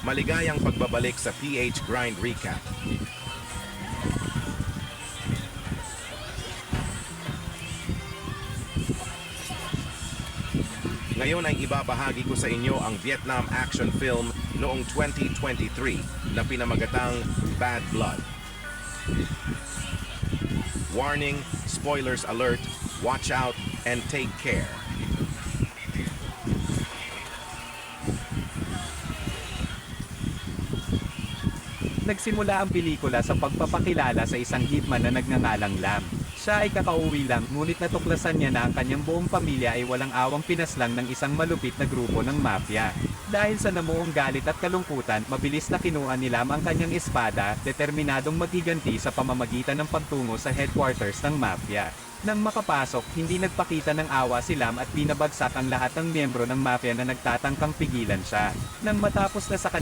Maligayang pagbabalik sa PH Grind Recap. Ngayon ay ibabahagi ko sa inyo ang Vietnam action film noong 2023 na pinamagatang Bad Blood. Warning, spoilers alert, watch out, and take care. Nagsimula ang pelikula sa pagpapakilala sa isang hitman na nagngangalang Lam. Siya ay kakauwi lang, ngunit natuklasan niya na ang kanyang buong pamilya ay walang awang pinaslang ng isang malupit na grupo ng mafia. Dahil sa namuong galit at kalungkutan, mabilis na kinuha ni Lam ang kanyang espada, determinadong maghiganti sa pamamagitan ng pagtungo sa headquarters ng mafia. Nang makapasok, hindi nagpakita ng awa si Lam at binabagsak ang lahat ng miyembro ng mafia na nagtatangkang pigilan siya. Nang matapos na sa